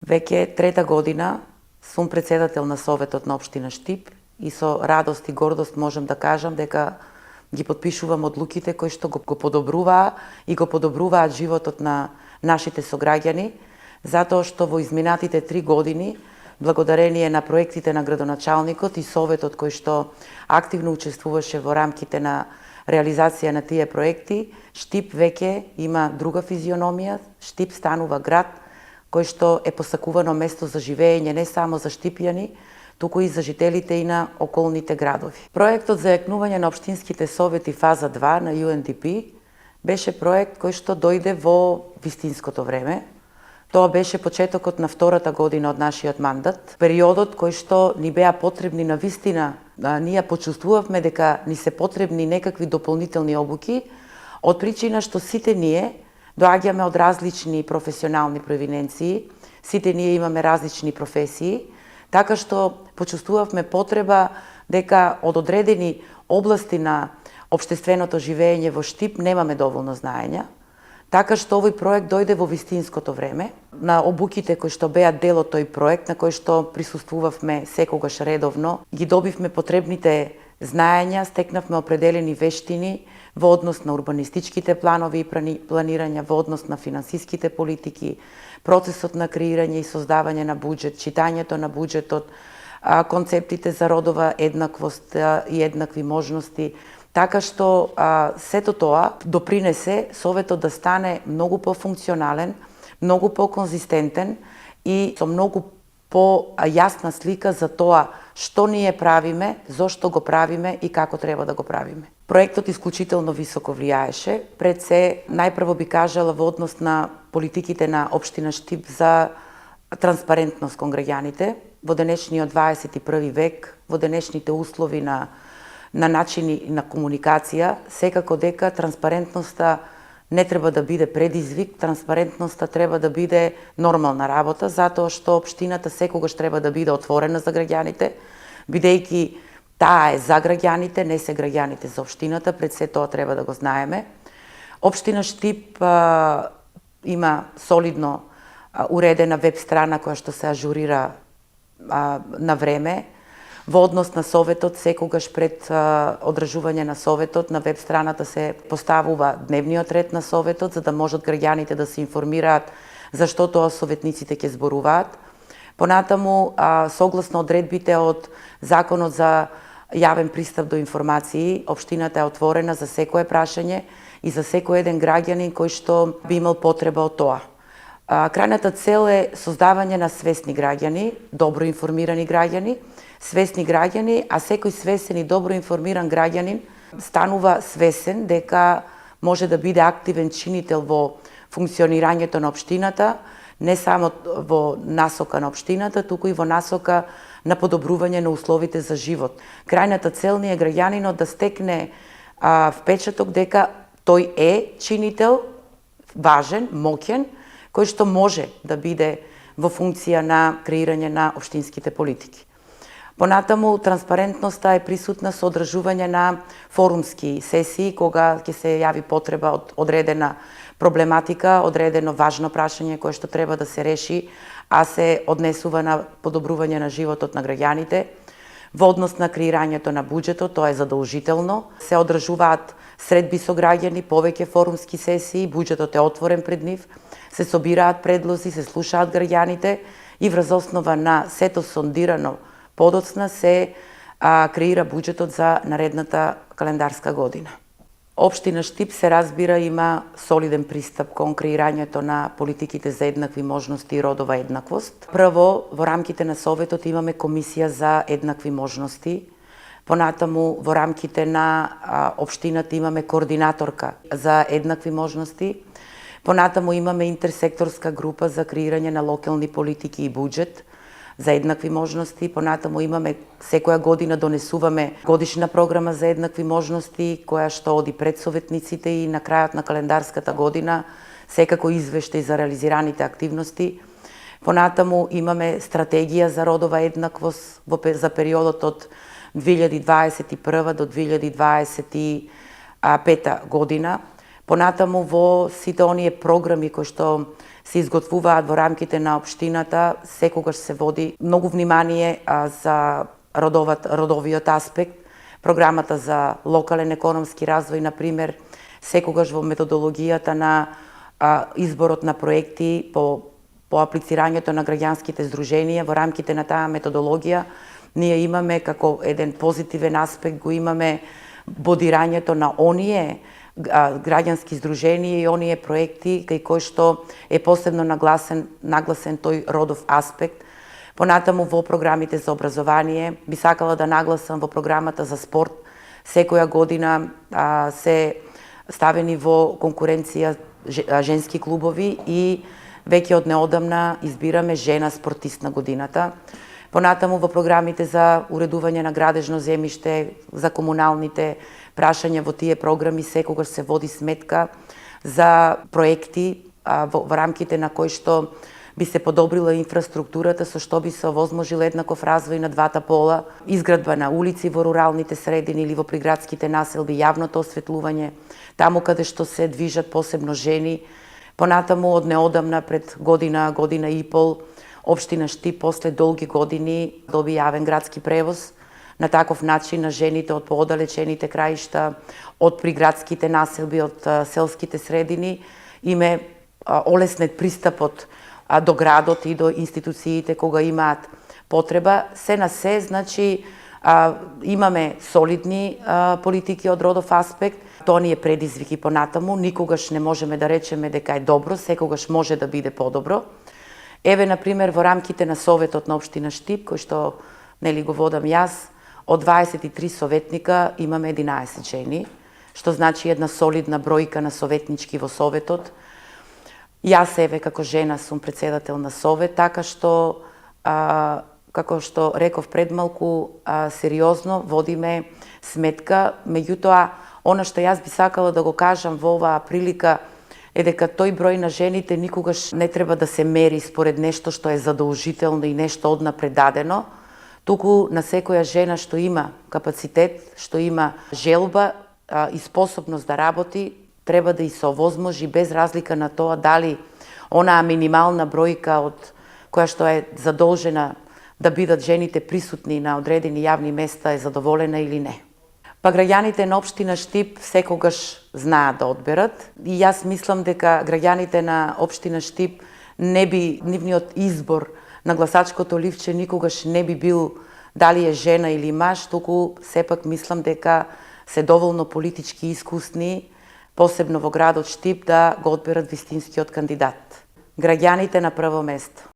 Веќе трета година сум председател на Советот на општина Штип и со радост и гордост можам да кажам дека ги потпишувам одлуките кои што го подобруваат животот на нашите сограѓани, затоа што во изминатите 3 години, благодарение на проектите на градоначалникот и Советот кој што активно учествуваше во рамките на реализација на тие проекти, Штип веќе има друга физиономија, Штип станува град кој што е посакувано место за живење не само за штипјани, туку и за жителите и на околните градови. Проектот за јакнување на општинските совети фаза 2 на UNDP беше проект кој што дојде во вистинското време. Тоа беше почетокот на втората година од нашиот мандат, периодот кој што ни беа потребни на вистина, ние почувствувавме дека ни се потребни некакви дополнителни обуки, од причина што сите ние доаѓаме од различни професионални провиненции, сите ние имаме различни професии, така што почувствувавме потреба дека од одредени области на општественото живење во Штип немаме доволно знаења, така што овој проект дојде во вистинското време. На обуките кои што беа дел од тој проект, на кој што присуствувавме секогаш редовно, ги добивме потребните знаења, стекнавме определени вештини во однос на урбанистичките планови и планирања, во однос на финансиските политики, процесот на креирање и создавање на буџет, читањето на буџетот, концептите за родова еднаквост и еднакви можности, така што сето тоа допринесе Советот да стане многу пофункционален, многу поконзистентен и со многу појасна слика за тоа што ние правиме, зошто го правиме и како треба да го правиме. Проектот исклучително високо влијаеше, пред се најпрво би кажала во однос на политиките на општина Штип за транспарентност кон граѓаните. Во денешниот 21 век, во денешните услови на начини на комуникација, секако дека транспарентноста не треба да биде предизвик, транспарентноста треба да биде нормална работа, затоа што општината секогаш треба да биде отворена за граѓаните, бидејќи таа е за граѓаните, не се граѓаните за општината, пред се тоа треба да го знаеме. Општина Штип има солидно уредена веб страна која што се ажурира на време. Во однос на Советот, секогаш пред одржување на Советот, на веб страната се поставува дневниот ред на Советот, за да можат граѓаните да се информираат за што тоа советниците ќе зборуваат. Понатаму, согласно одредбите од Законот за јавен пристап до информации, општината е отворена за секое прашање и за секој еден граѓанин кој што би имал потреба од тоа. Крајната цел е создавање на свесни граѓани, добро информирани граѓани, свесни граѓани, а секој свесен и добро информиран граѓанин станува свесен дека може да биде активен чинител во функционирањето на општината, не само во насока на општината, туку и во насока на подобрување на условите за живот. Крајната цел ни е граѓанинот да стекне впечаток дека тој е чинител, важен, моќен, кој што може да биде во функција на креирање на општинските политики. Понатаму, транспарентноста е присутна со одржување на форумски сесии, кога ќе се јави потреба од одредена проблематика, одредено важно прашање кое што треба да се реши, а се однесува на подобрување на животот на граѓаните. Во однос на креирањето на буџетот, тоа е задолжително. Се одржуваат средби со граѓани, повеќе форумски сесии, буџетот е отворен пред нив, се собираат предлози, се слушаат граѓаните и врз основа на сето сондирано подоцна се креира буџетот за наредната календарска година. Општина Штип се разбира има солиден пристап кон креирањето на политиките за еднакви можности и родова еднаквост. Прво, во рамките на Советот имаме комисија за еднакви можности. Понатаму, во рамките на општината имаме координаторка за еднакви можности. Понатаму имаме интерсекторска група за креирање на локални политики и буџет за еднакви можности. Понатаму имаме, секоја година донесуваме годишна програма за еднакви можности, која што оди пред советниците и на крајот на календарската година секако извештај за реализираните активности. Понатаму имаме стратегија за родова еднаквост за периодот од 2021 до 2025 година. Понатаму во сите оние програми кои што се изготвуваат во рамките на општината, секогаш се води многу внимание за родовиот аспект. Програмата за локален економски развој, например, секогаш во методологијата на изборот на проекти по аплицирањето на граѓанските здруженија, во рамките на таа методологија, ние имаме како еден позитивен аспект, го имаме бодирањето на оние граѓански здруженија и оние проекти кај кои што е посебно нагласен тој родов аспект. Понатаму во програмите за образование, би сакала да нагласам во програмата за спорт, секоја година се ставени во конкуренција женски клубови и веќе од неодамна избираме жена спортист на годината. Понатаму во програмите за уредување на градежно земјиште, за комуналните прашања во тие програми секогаш се води сметка за проекти во рамките на кои што би се подобрила инфраструктурата, со што би се овозможил еднаков развој на двата пола, изградба на улици во руралните средини или во приградските населби, јавното осветлување, таму каде што се движат посебно жени. Понатаму од неодамна, пред година и пол, општина Штип после долги години доби јавен градски превоз. На таков начин на жените од поодалечените краишта, од приградските населби, од селските средини, име олеснет пристапот до градот и до институциите кога имаат потреба. Се на се, значи, имаме солидни политики од родов аспект. Тоа ни е предизвик и понатаму. Никогаш не можеме да речеме дека е добро, секогаш може да биде подобро. Еве, например, во рамките на Советот на општина Штип, кој што го водам јас, од 23 советника имаме 11 жени, што значи една солидна бројка на советнички во Советот. Јас еве како жена сум председател на Совет, така што, како што реков пред малку, сериозно водиме сметка. Меѓутоа, она што јас би сакала да го кажам во оваа прилика е дека тој број на жените никогаш не треба да се мери според нешто што е задолжително и нешто однапред дадено, туку на секоја жена што има капацитет, што има желба и способност да работи, треба да и се овозможи без разлика на тоа дали онаа минимална бројка од која што е задолжена да бидат жените присутни на одредени јавни места е задоволена или не. Па граѓаните на општина Штип секогаш знаат да одберат и јас мислам дека граѓаните на општина Штип нивниот избор на гласачкото ливче никогаш не би бил дали е жена или маж, туку сепак мислам дека се доволно политички искусни, посебно во градот Штип, да го одберат вистинскиот кандидат. Граѓаните на прво место.